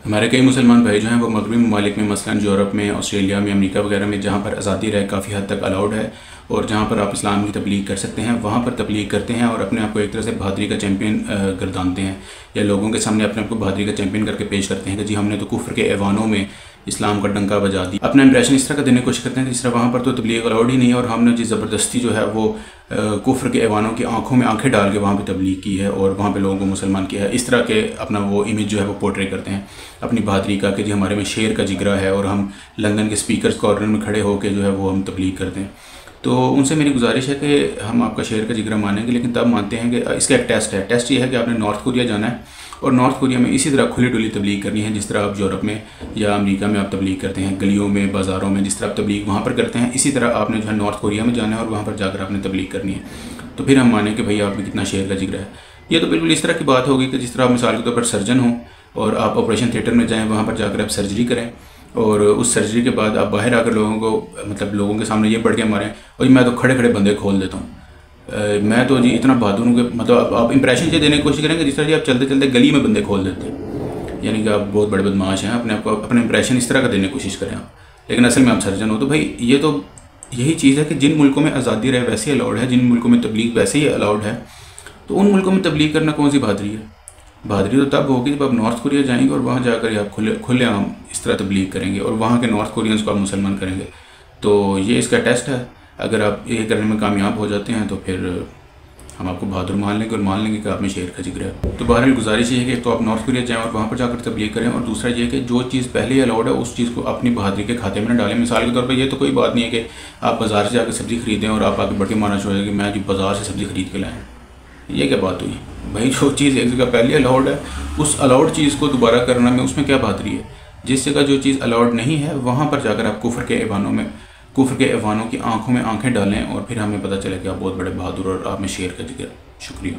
हमारे कई मुसलमान भाई जो हैं वो मगरबी ममालिक में, मसलन यूरोप में, ऑस्ट्रेलिया में, अमेरिका वगैरह में, जहाँ पर आज़ादी रहे काफ़ी हद तक अलाउड है और जहाँ पर आप इस्लाम की तबलीग कर सकते हैं, वहाँ पर तबलीग करते हैं और अपने आप को एक तरह से बहादरी का चैम्पियन गर्दानते हैं, या लोगों के सामने अपने आप को बहादरी का चैम्पियन करके पेश करते हैं कि जी हमने तो कुफ्र के ऐवानों में इस्लाम का डंका बजा दी। अपना इंप्रेशन इस तरह का देने की कोशिश करते हैं जिस तरह वहाँ पर तो तबलीग अलाउड ही नहीं है और हमने जी ज़बरदस्ती जो है वो कुफ्र के ऐवानों की आंखों में आंखें डाल के वहाँ पे तबलीग की है और वहाँ पे लोगों को मुसलमान किया है। इस तरह के अपना वो इमेज जो है वो पोर्ट्रे करते हैं अपनी बहादरी का कि जी हमारे में शेर का जिगरा है और हम लंदन के स्पीकर्स कॉर्नर में खड़े होकर जो है वो हम तबलीग करते हैं। तो उनसे मेरी गुजारिश है कि हम आपका शेर का जिगरा मानेंगे, लेकिन तब मानते हैं कि इसका एक टेस्ट है। टेस्ट ये है कि आपने नॉर्थ कोरिया जाना है और नॉर्थ कोरिया में इसी तरह खुली डुली तबलीग करनी है जिस तरह आप यूरोप में या अमेरिका में आप तबलीग करते हैं, गलियों में, बाज़ारों में, जिस तरह आप तबलीग वहाँ पर करते हैं, इसी तरह आपने जो है नॉर्थ कोरिया में जाना है और वहाँ पर जाकर आपने तबलीग करनी है। तो फिर हम माने कि भाई आप में कितना शेर का जिगरा है। ये तो बिल्कुल इस तरह की बात होगी कि जिस तरह आप मिसाल के तौर पर सर्जन हो और आप ऑपरेशन थिएटर में जाएँ, वहाँ पर जाकर आप सर्जरी करें और उस सर्जरी के बाद आप बाहर आकर लोगों को मतलब लोगों के सामने ये बढ़ के मारें और मैं तो खड़े खड़े बंदे खोल देता हूँ, मैं तो जी इतना बहादुर हूँ कि मतलब आप इंप्रेशन ये देने की कोशिश करेंगे जिस तरह जी आप चलते चलते गली में बंदे खोल देते हैं, यानी कि आप बहुत बड़े बदमाश हैं। अपने आप को अपना इंप्रेशन इस तरह का देने की कोशिश करें आप, लेकिन असल में आप सर्जन हो। तो भाई ये तो यही चीज़ है कि जिन मुल्कों में आज़ादी रहे वैसे ही अलाउड है, जिन मुल्कों में तबलीग वैसे ही अलाउड है, तो उन मुल्कों में तबलीग करना कौन सी बहादरी है? बहादरी तो तब होगी जब आप नॉर्थ कोरिया जाएंगे और वहाँ जाकर आप खुले आम इस तरह तबलीग करेंगे और वहाँ के नॉर्थ कोरियंस को आप मुसलमान करेंगे। तो ये इसका टेस्ट है। अगर आप ये करने में कामयाब हो जाते हैं तो फिर हम आपको बहादुर मान लेंगे और मान लेंगे कि आप में शेर का जिगरा है। तो बहरहाल गुजारिश ये है कि तो आप नॉर्थ कोरिया जाएँ और वहाँ पर जाकर तबलीग करें, और दूसरा ये कि जो चीज़ पहले ही अलाउड है उस चीज़ को अपनी बहादुरी के खाते में न डालें। मिसाल के तौर पर ये तो कोई बात नहीं है कि आप बाज़ार से जाकर सब्ज़ी खरीदें और आप आगे बढ़ के माना शुरू हो कि मैं जो बाज़ार से सब्ज़ी खरीद के लाएँ। ये क्या बात हुई भाई? जो चीज़ एक जगह पहले अलाउड है उस अलाउड चीज़ को दोबारा करना में उसमें क्या बहादुरी है? जिस जगह जो चीज़ अलाउड नहीं है वहाँ पर जाकर आप कुफ्र के ऐवानों की आंखों में आंखें डालें और फिर हमें पता चले कि आप बहुत बड़े बहादुर और आप में शेर का जिक्र। शुक्रिया।